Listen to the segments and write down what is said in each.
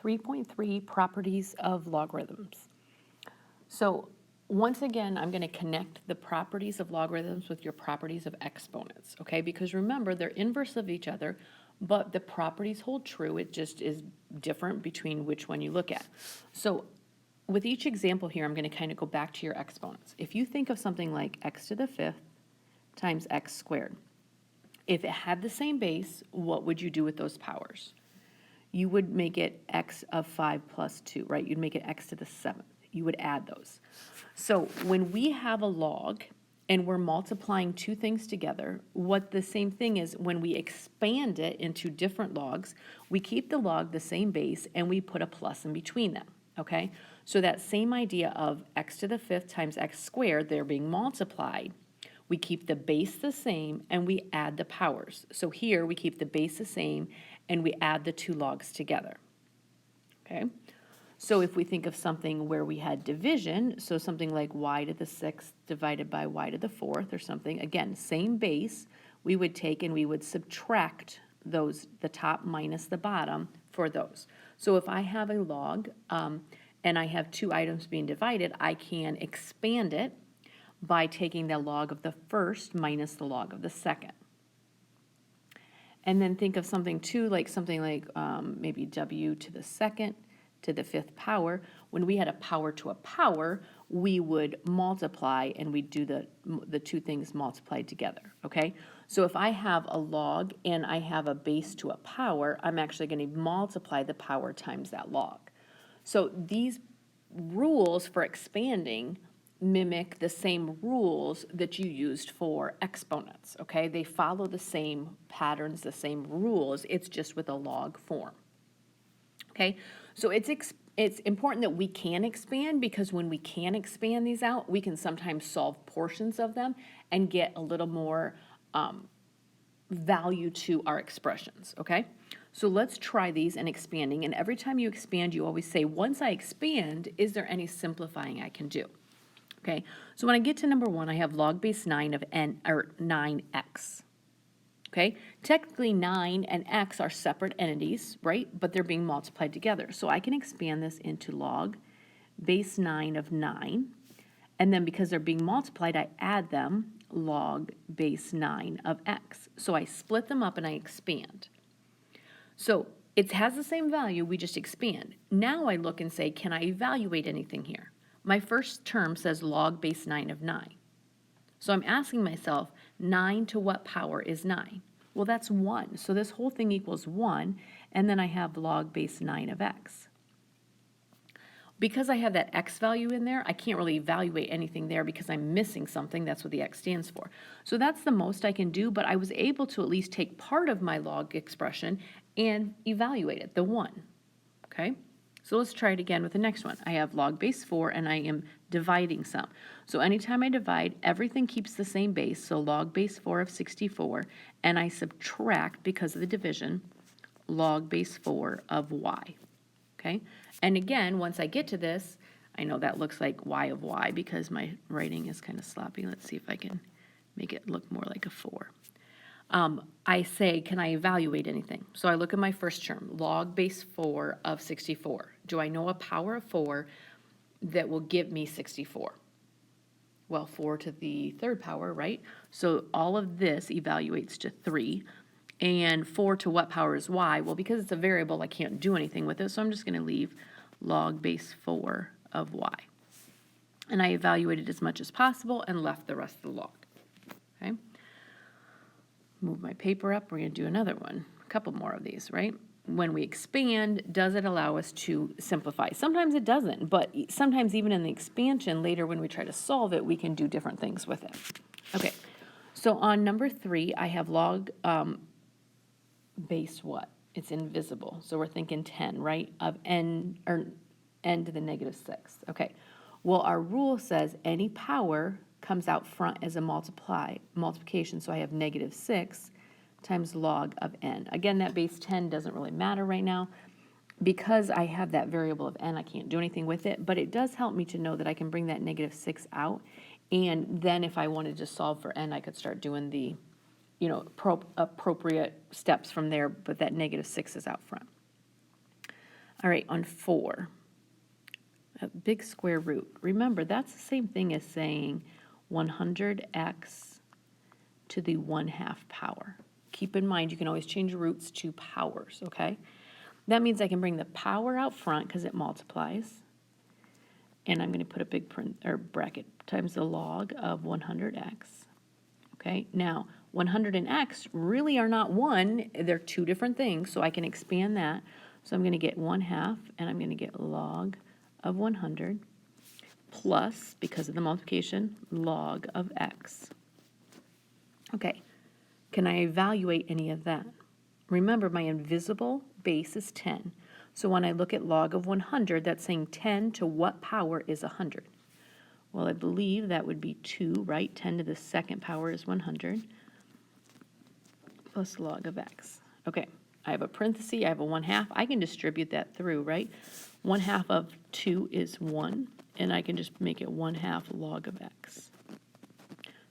3.3 Properties of Logarithms. So once again, I'm going to connect the properties of logarithms with your properties of exponents, okay? Because remember, they're inverse of each other, but the properties hold true. It just is different between which one you look at. So with each example here, I'm going to kind of go back to your exponents. If you think of something like x to the fifth times x squared, if it had the same base, what would you do with those powers? You would make it x of 5 plus 2, right? You'd make it x to the 7th. You would add those. So when we have a log and we're multiplying two things together, what the same thing is when we expand it into different logs, we keep the log the same base and we put a plus in between them, okay? So that same idea of x to the fifth times x squared, they're being multiplied. We keep the base the same and we add the powers. So here we keep the base the same and we add the two logs together, okay? So if we think of something where we had division, so something like y to the 6th divided by y to the 4th or something, again, same base, we would take and we would subtract those, the top minus the bottom for those. So if I have a log and I have two items being divided, I can expand it by taking the log of the first minus the log of the second. And then think of something too, like something like maybe w to the 2nd to the 5th power. When we had a power to a power, we would multiply and we'd do the two things multiplied together, okay? So if I have a log and I have a base to a power, I'm actually going to multiply the power times that log. So these rules for expanding mimic the same rules that you used for exponents, okay? They follow the same patterns, the same rules, it's just with a log form, okay? So it's important that we can expand, because when we can expand these out, we can sometimes solve portions of them and get a little more value to our expressions, okay? So let's try these and expanding, and every time you expand, you always say, once I expand, is there any simplifying I can do? Okay, so when I get to number 1, I have log base 9 of 9x. Okay, technically 9 and x are separate entities, right? But they're being multiplied together. So I can expand this into log base 9 of 9. And then because they're being multiplied, I add them, log base 9 of x. So I split them up and I expand. So it has the same value, we just expand. Now I look and say, can I evaluate anything here? My first term says log base 9 of 9. So I'm asking myself, 9 to what power is 9? Well, that's 1. So this whole thing equals 1, and then I have log base 9 of x. Because I have that x value in there, I can't really evaluate anything there because I'm missing something. That's what the x stands for. So that's the most I can do, but I was able to at least take part of my log expression and evaluate it, the 1, okay? So let's try it again with the next one. I have log base 4 and I am dividing some. So anytime I divide, everything keeps the same base, so log base 4 of 64, and I subtract, because of the division, log base 4 of y, okay? And again, once I get to this, I know that looks like y of y because my writing is kind of sloppy. Let's see if I can make it look more like a 4. I say, can I evaluate anything? So I look at my first term, log base 4 of 64. Do I know a power of 4 that will give me 64? Well, 4 to the 3rd power, right? So all of this evaluates to 3. And 4 to what power is y? Well, because it's a variable, I can't do anything with it, so I'm just going to leave log base 4 of y. And I evaluated as much as possible and left the rest of the log, okay? Move my paper up, we're going to do another one, a couple more of these, right? When we expand, does it allow us to simplify? Sometimes it doesn't, but sometimes even in the expansion, later when we try to solve it, we can do different things with it. Okay, so on number 3, I have log base what? It's invisible, so we're thinking 10, right? Of n, or n to the negative 6th. Okay, well, our rule says any power comes out front as a multiplication, so I have negative 6 times log of n. Again, that base 10 doesn't really matter right now. Because I have that variable of n, I can't do anything with it, but it does help me to know that I can bring that negative 6 out, and then if I wanted to solve for n, I could start doing the, you know, appropriate steps from there, but that negative 6 is out front. All right, on 4, a big square root. Remember, that's the same thing as saying 100x to the 1/2 power. Keep in mind, you can always change roots to powers, okay? That means I can bring the power out front because it multiplies. And I'm going to put a big bracket times the log of 100x. Okay, now 100 and x really are not one, they're two different things, so I can expand that. So I'm going to get 1/2, and I'm going to get log of 100 plus, because of the multiplication, log of x. Okay, can I evaluate any of that? Remember, my invisible base is 10. So when I look at log of 100, that's saying 10 to what power is 100? Well, I believe that would be 2, right? 10 to the second power is 100 plus log of x. Okay, I have a parenthesis, I have a 1/2. I can distribute that through, right? 1/2 of 2 is 1, and I can just make it 1/2 log of x.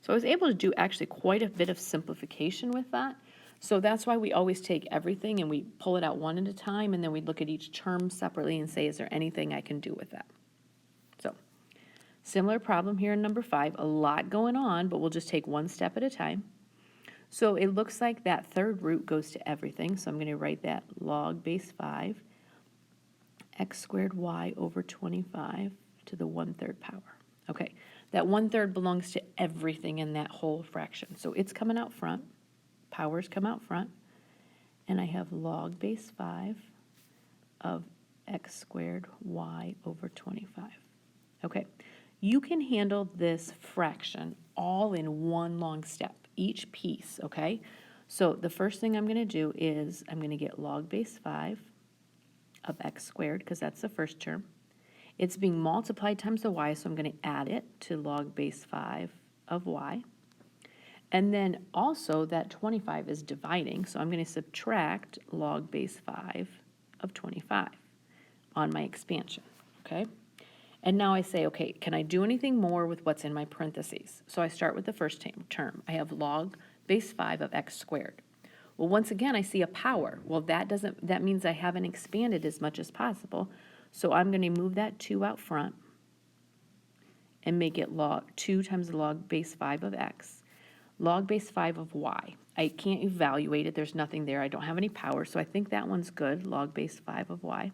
So I was able to do actually quite a bit of simplification with that. So that's why we always take everything and we pull it out one at a time, and then we look at each term separately and say, is there anything I can do with that? So similar problem here in number 5, a lot going on, but we'll just take one step at a time. So it looks like that third root goes to everything. So I'm going to write that log base 5, x squared y over 25 to the 1/3 power. Okay, that 1/3 belongs to everything in that whole fraction. So it's coming out front. Powers come out front. And I have log base 5 of x squared y over 25. Okay, you can handle this fraction all in one long step, each piece, okay? So the first thing I'm going to do is I'm going to get log base 5 of x squared, because that's the first term. It's being multiplied times the y, so I'm going to add it to log base 5 of y. And then also that 25 is dividing, so I'm going to subtract log base 5 of 25 on my expansion, okay? And now I say, okay, can I do anything more with what's in my parentheses? So I start with the first term. I have log base 5 of x squared. Well, once again, I see a power. Well, that means I haven't expanded as much as possible. So I'm going to move that 2 out front and make it 2 times the log base 5 of x. Log base 5 of y. I can't evaluate it. There's nothing there. I don't have any power, so I think that one's good, log base 5 of y.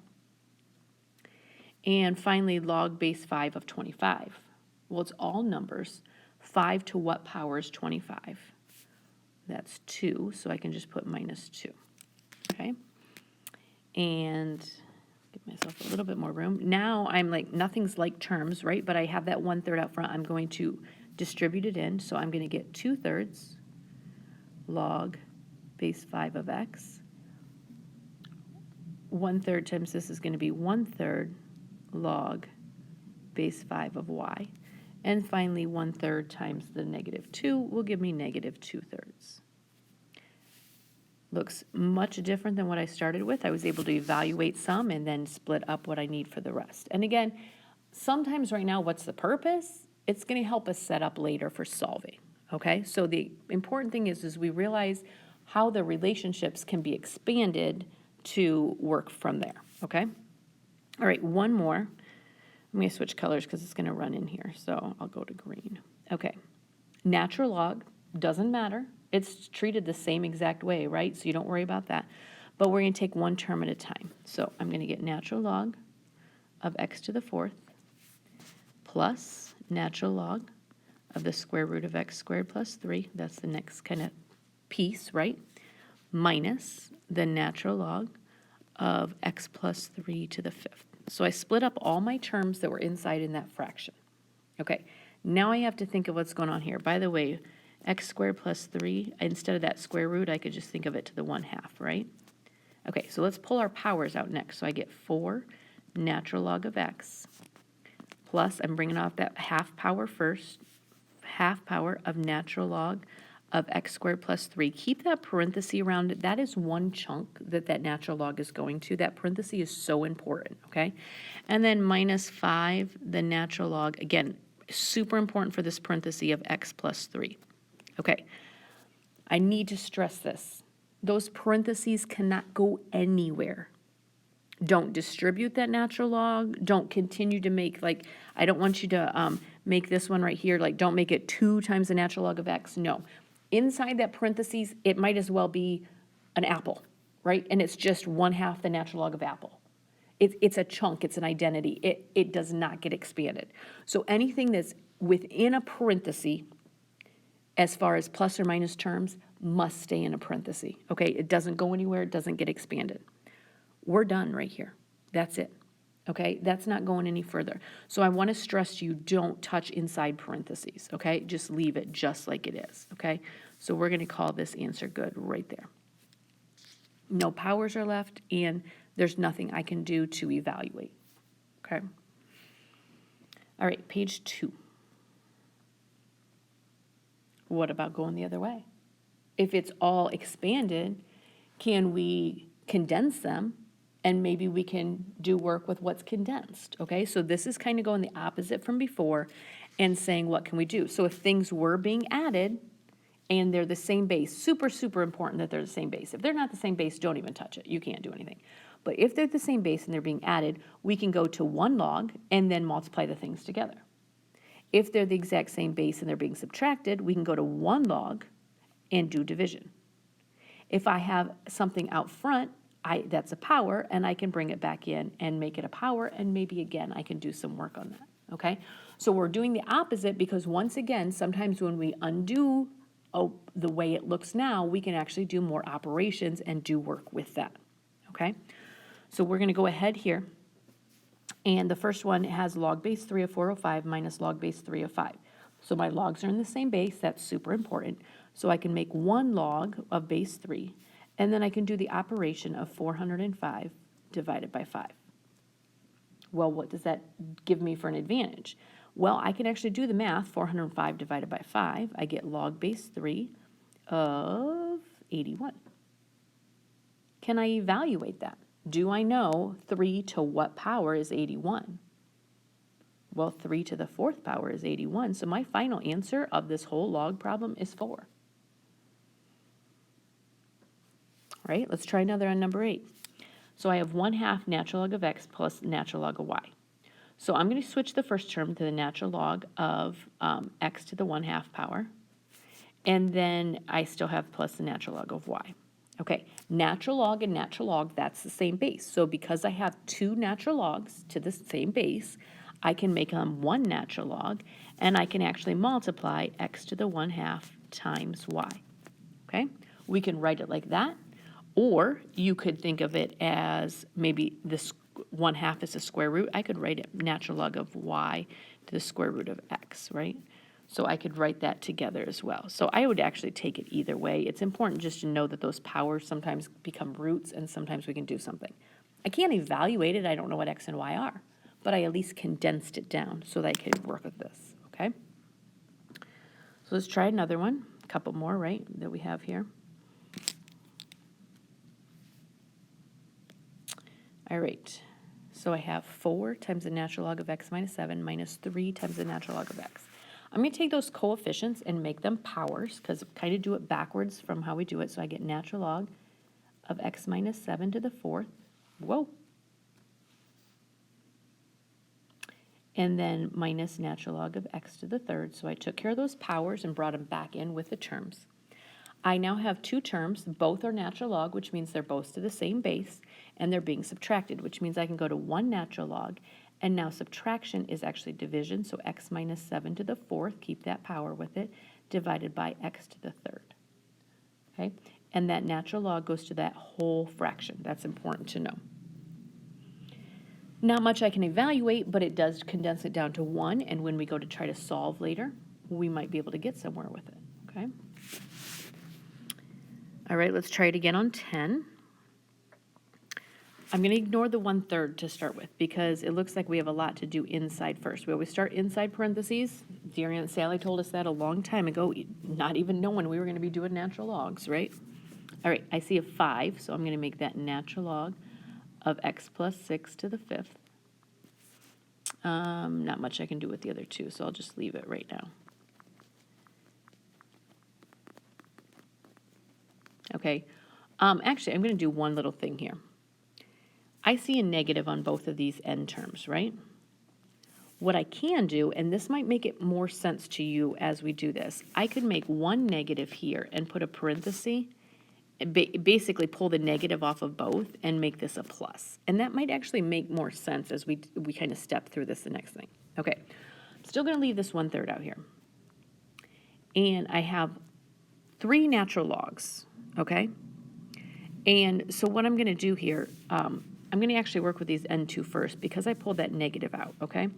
And finally, log base 5 of 25. Well, it's all numbers. 5 to what power is 25? That's 2, so I can just put minus 2, okay? And give myself a little bit more room. Now I'm like, nothing's like terms, right? But I have that 1/3 out front. I'm going to distribute it in, so I'm going to get 2/3 log base 5 of x. 1/3 times this is going to be 1/3 log base 5 of y. And finally, 1/3 times the -2 will give me -2/3. Looks much different than what I started with. I was able to evaluate some and then split up what I need for the rest. And again, sometimes right now, what's the purpose? It's going to help us set up later for solving, okay? So the important thing is we realize how the relationships can be expanded to work from there, okay? All right, one more. I'm going to switch colors because it's going to run in here, so I'll go to green. Okay, natural log, doesn't matter. It's treated the same exact way, right? So you don't worry about that. But we're going to take one term at a time. So I'm going to get natural log of x to the 4th plus natural log of the square root of x squared plus 3. That's the next kind of piece, right? Minus the natural log of x plus 3 to the 5th. So I split up all my terms that were inside in that fraction. Okay, now I have to think of what's going on here. By the way, x squared plus 3, instead of that square root, I could just think of it to the 1/2, right? Okay, so let's pull our powers out next. So I get 4 natural log of x plus, I'm bringing off that 1/2 power first, 1/2 power of natural log of x squared plus 3. Keep that parenthesis around it. That is one chunk that natural log is going to. That parenthesis is so important, okay? And then minus 5, the natural log, again, super important for this parenthesis of x plus 3. Okay, I need to stress this. Those parentheses cannot go anywhere. Don't distribute that natural log. Don't continue to make, like, I don't want you to make this one right here, like, don't make it 2 times the natural log of x. No. Inside that parentheses, it might as well be an apple, right? And it's just 1/2 the natural log of apple. It's a chunk, it's an identity. It does not get expanded. So anything that's within a parenthesis, as far as plus or minus terms, must stay in a parenthesis, okay? It doesn't go anywhere, it doesn't get expanded. We're done right here. That's it, okay? That's not going any further. So I want to stress to you, don't touch inside parentheses, okay? Just leave it just like it is, okay? So we're going to call this answer good right there. No powers are left, and there's nothing I can do to evaluate, okay? All right, page 2. What about going the other way? If it's all expanded, can we condense them? And maybe we can do work with what's condensed, okay? So this is kind of going the opposite from before and saying, what can we do? So if things were being added and they're the same base, super, super important that they're the same base. If they're not the same base, don't even touch it. You can't do anything. But if they're the same base and they're being added, we can go to 1 log and then multiply the things together. If they're the exact same base and they're being subtracted, we can go to 1 log and do division. If I have something out front, that's a power, and I can bring it back in and make it a power, and maybe again I can do some work on that, okay? So we're doing the opposite because once again, sometimes when we undo the way it looks now, we can actually do more operations and do work with that, okay? So we're going to go ahead here, and the first one has log base 3 of 405 minus log base 3 of 5. So my logs are in the same base, that's super important. So I can make 1 log of base 3, and then I can do the operation of 405 divided by 5. Well, what does that give me for an advantage? Well, I can actually do the math. 405 divided by 5, I get log base 3 of 81. Can I evaluate that? Do I know 3 to what power is 81? Well, 3 to the 4th power is 81, so my final answer of this whole log problem is 4. All right, let's try another on number 8. So I have 1/2 natural log of x plus natural log of y. So I'm going to switch the first term to the natural log of x to the 1/2 power, and then I still have plus the natural log of y. Okay, natural log and natural log, that's the same base. So because I have 2 natural logs to the same base, I can make them 1 natural log, and I can actually multiply x to the 1/2 times y. Okay, we can write it like that. Or you could think of it as maybe this 1/2 is a square root. I could write it natural log of y to the square root of x, right? So I could write that together as well. So I would actually take it either way. It's important just to know that those powers sometimes become roots and sometimes we can do something. I can't evaluate it. I don't know what x and y are, but I at least condensed it down so that I could work with this, okay? So let's try another one. A couple more, right, that we have here. All right, so I have 4 times the natural log of x minus 7 minus 3 times the natural log of x. I'm going to take those coefficients and make them powers because kind of do it backwards from how we do it. So I get natural log of x minus 7 to the 4th. Whoa. And then minus natural log of x to the 3rd. So I took care of those powers and brought them back in with the terms. I now have 2 terms, both are natural log, which means they're both to the same base, and they're being subtracted, which means I can go to 1 natural log, and now subtraction is actually division, so x minus 7 to the 4th, keep that power with it, divided by x to the 3rd. Okay, and that natural log goes to that whole fraction. That's important to know. Not much I can evaluate, but it does condense it down to 1, and when we go to try to solve later, we might be able to get somewhere with it, okay? All right, let's try it again on 10. I'm going to ignore the 1/3 to start with because it looks like we have a lot to do inside first. We always start inside parentheses. Dear Aunt Sally told us that a long time ago, not even knowing we were going to be doing natural logs, right? All right, I see a 5, so I'm going to make that natural log of x plus 6 to the 5th. Not much I can do with the other 2, so I'll just leave it right now. Okay, actually, I'm going to do one little thing here. I see a negative on both of these n terms, right? What I can do, and this might make it more sense to you as we do this, I could make one negative here and put a parenthesis, and basically pull the negative off of both and make this a plus. And that might actually make more sense as we kind of step through this the next thing. Okay, still going to leave this 1/3 out here. And I have 3 natural logs, okay? And so what I'm going to do here, I'm going to actually work with these n2 first because I pulled that negative out, okay?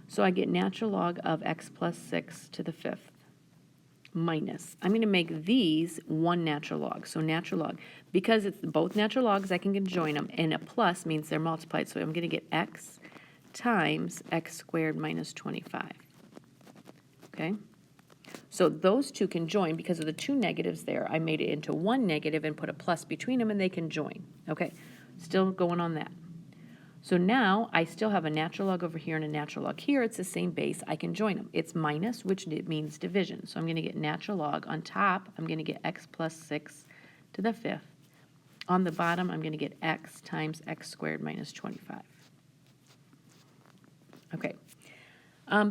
So I get natural log of x plus 6 to the 5th minus. I'm going to make these 1 natural log. So natural log, because it's both natural logs, I can join them, and a plus means they're multiplied. So I'm going to get x times x squared minus 25, okay? So those two can join because of the 2 negatives there. I made it into 1 negative and put a plus between them, and they can join. Okay, still going on that. So now I still have a natural log over here and a natural log here. It's the same base. I can join them. It's minus, which means division. So I'm going to get natural log. On top, I'm going to get x plus 6 to the 5th. On the bottom, I'm going to get x times x squared minus 25. Okay.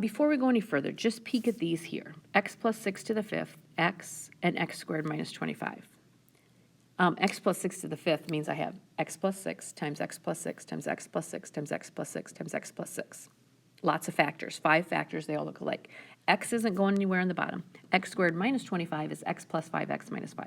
Before we go any further, just peek at these here. X plus 6 to the 5th, x, and x squared minus 25. X plus 6 to the 5th means I have x plus 6 times x plus 6 times x plus 6 times x plus 6 times x plus 6. Lots of factors, 5 factors, they all look alike. X isn't going anywhere on the bottom. X squared minus 25 is x plus 5x minus 5.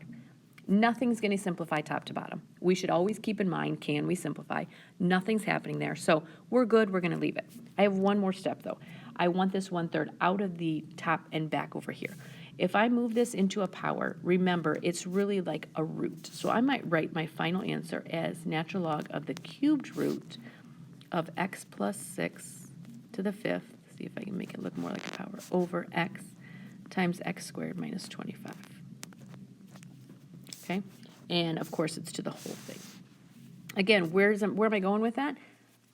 Nothing's going to simplify top to bottom. We should always keep in mind, can we simplify? Nothing's happening there, so we're good, we're going to leave it. I have one more step, though. I want this 1/3 out of the top and back over here. If I move this into a power, remember, it's really like a root. So I might write my final answer as natural log of the cubed root of x plus 6 to the 5th, see if I can make it look more like a power, over x times x squared minus 25. Okay, and of course it's to the whole thing. Again, where am I going with that?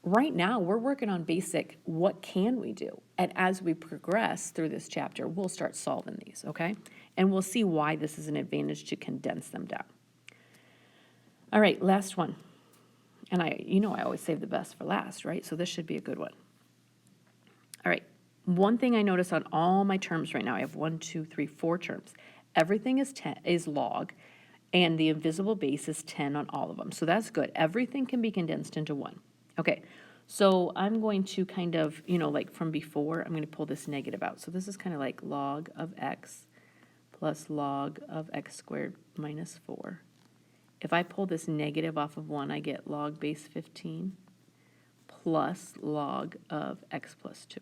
Right now, we're working on basic, what can we do? And as we progress through this chapter, we'll start solving these, okay? And we'll see why this is an advantage to condense them down. All right, last one. And I always save the best for last, right? So this should be a good one. All right, one thing I notice on all my terms right now, I have 1, 2, 3, 4 terms. Everything is log, and the invisible base is 10 on all of them. So that's good. Everything can be condensed into 1. Okay, so I'm going to kind of, like from before, I'm going to pull this negative out. So this is kind of like log of x plus log of x squared minus 4. If I pull this negative off of 1, I get log base 15 plus log of x plus 2.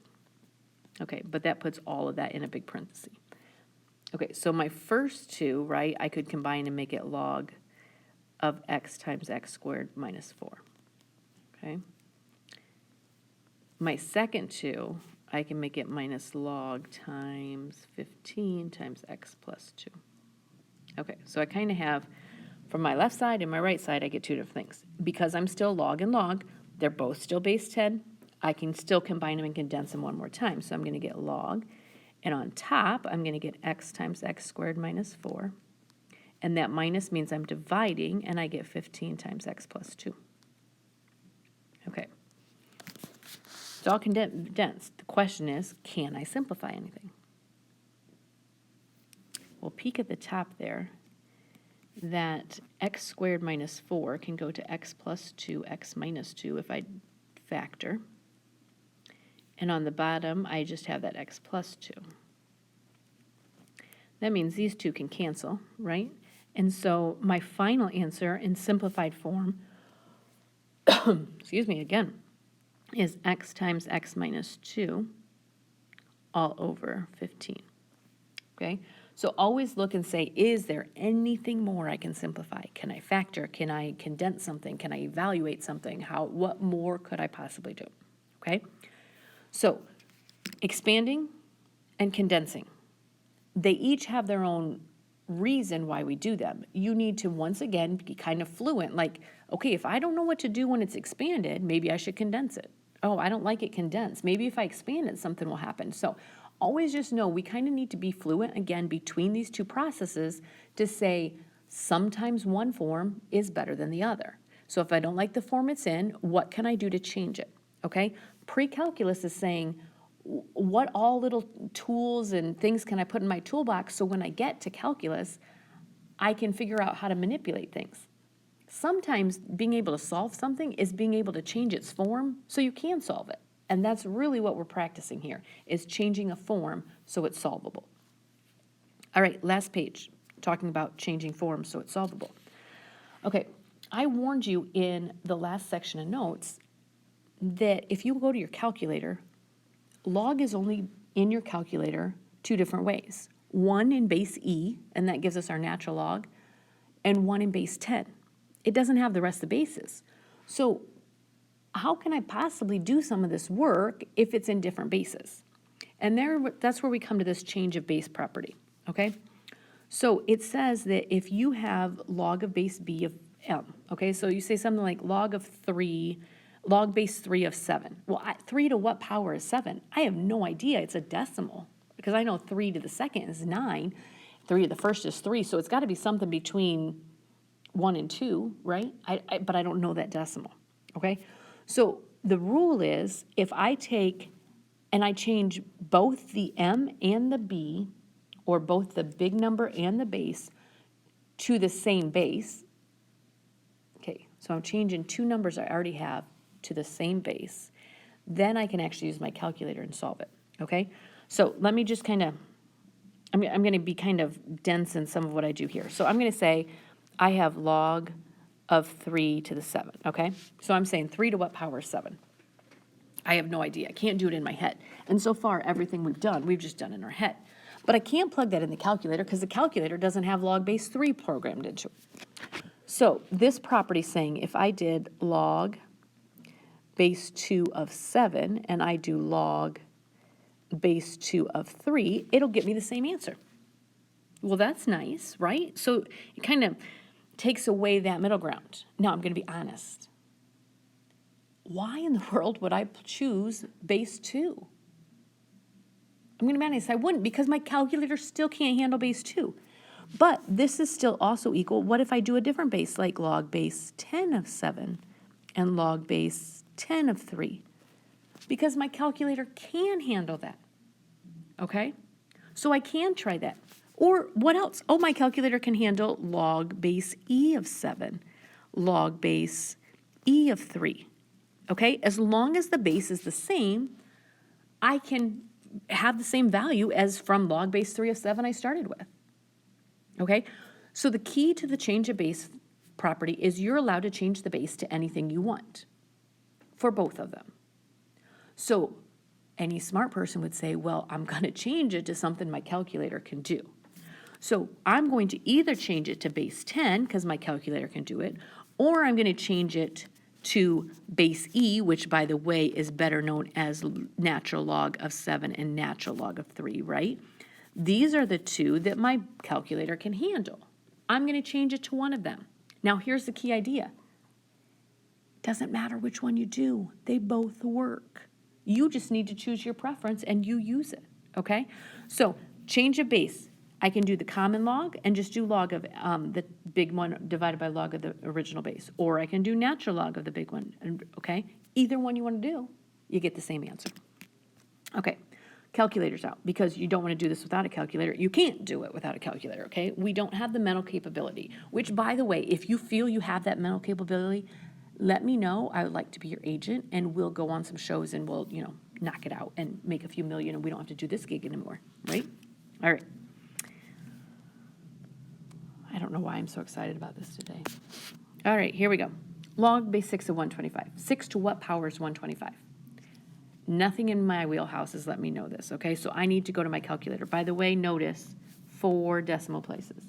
Okay, but that puts all of that in a big parenthesis. Okay, so my first two, right, I could combine and make it log of x times x squared minus 4. Okay. My second two, I can make it minus log times 15 times x plus 2. Okay, so I kind of have, from my left side and my right side, I get 2 different things. Because I'm still log and log, they're both still base 10, I can still combine them and condense them one more time. So I'm going to get log, and on top, I'm going to get x times x squared minus 4. And that minus means I'm dividing, and I get 15 times x plus 2. Okay, it's all condensed. The question is, can I simplify anything? We'll peek at the top there. That x squared minus 4 can go to x plus 2, x minus 2 if I factor. And on the bottom, I just have that x plus 2. That means these two can cancel, right? And so my final answer in simplified form, excuse me again, is x times x minus 2 all over 15. Okay? So always look and say, is there anything more I can simplify? Can I factor? Can I condense something? Can I evaluate something? What more could I possibly do? Okay? So expanding and condensing, they each have their own reason why we do them. You need to, once again, be kind of fluent. Like, okay, if I don't know what to do when it's expanded, maybe I should condense it. Oh, I don't like it condensed. Maybe if I expand it, something will happen. So always just know we kind of need to be fluent, again, between these two processes to say sometimes one form is better than the other. So if I don't like the form it's in, what can I do to change it? Okay? Pre-calculus is saying, what all little tools and things can I put in my toolbox so when I get to calculus, I can figure out how to manipulate things. Sometimes being able to solve something is being able to change its form so you can solve it. And that's really what we're practicing here, is changing a form so it's solvable. All right, last page, talking about changing forms so it's solvable. Okay, I warned you in the last section of notes that if you go to your calculator, log is only in your calculator two different ways. One in base E, and that gives us our natural log, and one in base 10. It doesn't have the rest of the bases. So how can I possibly do some of this work if it's in different bases? And that's where we come to this change of base property, okay? So it says that if you have log of base B of M, okay, so you say something like log base 3 of 7. Well, 3 to what power is 7? I have no idea. It's a decimal, because I know 3 to the second is 9, 3 to the first is 3, so it's got to be something between 1 and 2, right? But I don't know that decimal, okay? So the rule is, if I take and I change both the M and the B, or both the big number and the base, to the same base, okay, so I'm changing two numbers I already have to the same base, then I can actually use my calculator and solve it, okay? So let me just kind of, I'm going to be kind of dense in some of what I do here. So I'm going to say I have log of 3 to the 7, okay? So I'm saying 3 to what power is 7? I have no idea. I can't do it in my head. And so far, everything we've just done in our head. But I can't plug that in the calculator because the calculator doesn't have log base 3 programmed into it. So this property is saying if I did log base 2 of 7 and I do log base 2 of 3, it'll get me the same answer. Well, that's nice, right? So it kind of takes away that middle ground. Now, I'm going to be honest. Why in the world would I choose base 2? I'm going to be honest, I wouldn't, because my calculator still can't handle base 2. But this is still also equal. What if I do a different base, like log base 10 of 7 and log base 10 of 3? Because my calculator can handle that, okay? So I can try that. Or what else? Oh, my calculator can handle log base E of 7, log base E of 3, okay? As long as the base is the same, I can have the same value as from log base 3 of 7 I started with, okay? So the key to the change of base property is you're allowed to change the base to anything you want for both of them. So any smart person would say, well, I'm going to change it to something my calculator can do. So I'm going to either change it to base 10, because my calculator can do it, or I'm going to change it to base E, which, by the way, is better known as natural log of 7 and natural log of 3, right? These are the two that my calculator can handle. I'm going to change it to one of them. Now, here's the key idea. Doesn't matter which one you do. They both work. You just need to choose your preference and you use it, okay? So change of base. I can do the common log and just do log of the big one divided by log of the original base. Or I can do natural log of the big one, okay? Either one you want to do, you get the same answer. Okay, calculator's out because you don't want to do this without a calculator. You can't do it without a calculator, okay? We don't have the mental capability, which, by the way, if you feel you have that mental capability, let me know. I would like to be your agent, and we'll go on some shows and we'll, knock it out and make a few million, and we don't have to do this gig anymore, right? All right. I don't know why I'm so excited about this today. All right, here we go. Log base 6 of 125. 6 to what power is 125? Nothing in my wheelhouse has let me know this, okay? So I need to go to my calculator. By the way, notice 4 decimal places.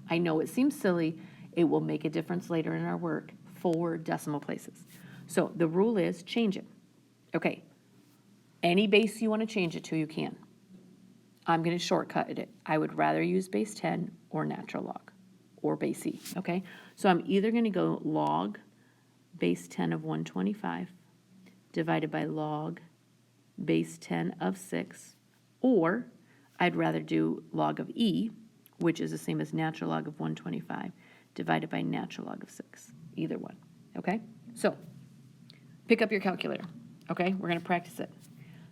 I know it seems silly. It will make a difference later in our work. 4 decimal places. So the rule is change it. Okay, any base you want to change it to, you can. I'm going to shortcut it. I would rather use base 10 or natural log or base E, okay? So I'm either going to go log base 10 of 125 divided by log base 10 of 6, or I'd rather do log of E, which is the same as natural log of 125, divided by natural log of 6, either one, okay? So pick up your calculator, okay? We're going to practice it.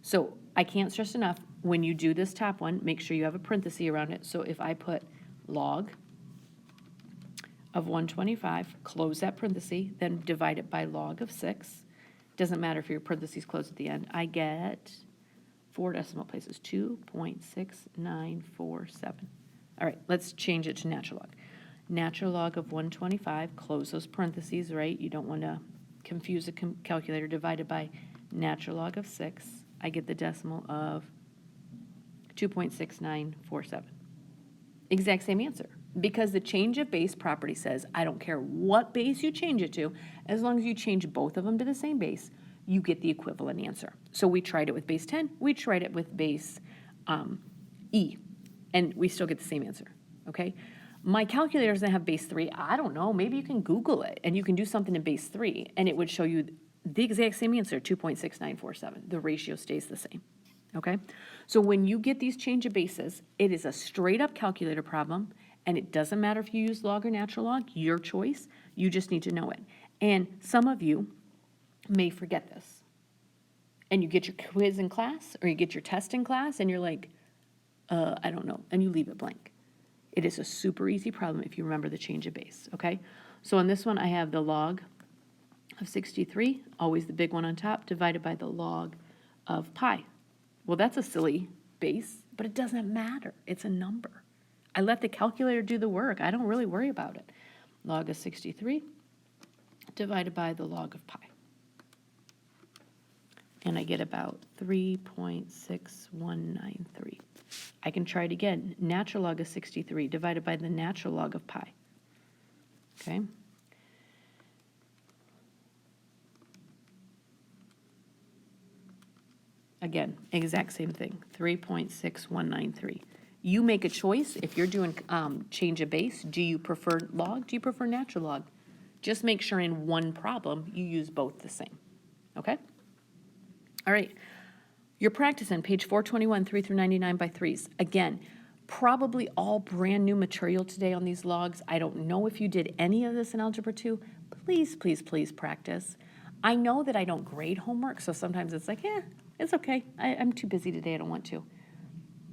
So I can't stress enough, when you do this top one, make sure you have a parenthesis around it. So if I put log of 125, close that parenthesis, then divide it by log of 6. Doesn't matter if your parentheses close at the end. I get 4 decimal places, 2.6947. All right, let's change it to natural log. Natural log of 125, close those parentheses, right? You don't want to confuse the calculator. Divided by natural log of 6, I get the decimal of 2.6947. Exact same answer. Because the change of base property says, I don't care what base you change it to, as long as you change both of them to the same base, you get the equivalent answer. So we tried it with base 10, we tried it with base E, and we still get the same answer, okay? My calculator doesn't have base 3. I don't know, maybe you can Google it, and you can do something in base 3, and it would show you the exact same answer, 2.6947. The ratio stays the same, okay? So when you get these change of bases, it is a straight up calculator problem, and it doesn't matter if you use log or natural log, your choice, you just need to know it. And some of you may forget this. And you get your quiz in class, or you get your test in class, and you're like, I don't know, and you leave it blank. It is a super easy problem if you remember the change of base, okay? So on this one, I have the log of 63, always the big one on top, divided by the log of pi. Well, that's a silly base, but it doesn't matter. It's a number. I let the calculator do the work. I don't really worry about it. Log of 63 divided by the log of pi. And I get about 3.6193. I can try it again. Natural log of 63 divided by the natural log of pi. Okay? Again, exact same thing, 3.6193. You make a choice. If you're doing change of base, do you prefer log? Do you prefer natural log? Just make sure in one problem you use both the same, okay? All right, you're practicing page 421, 3 through 99 by 3s. Again, probably all brand new material today on these logs. I don't know if you did any of this in Algebra 2. Please, please, please practice. I know that I don't grade homework, so sometimes it's like, it's okay. I'm too busy today, I don't want to.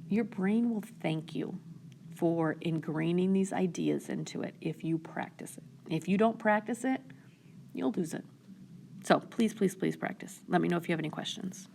Your brain will thank you for ingraining these ideas into it if you practice it. If you don't practice it, you'll lose it. So please, please, please practice. Let me know if you have any questions.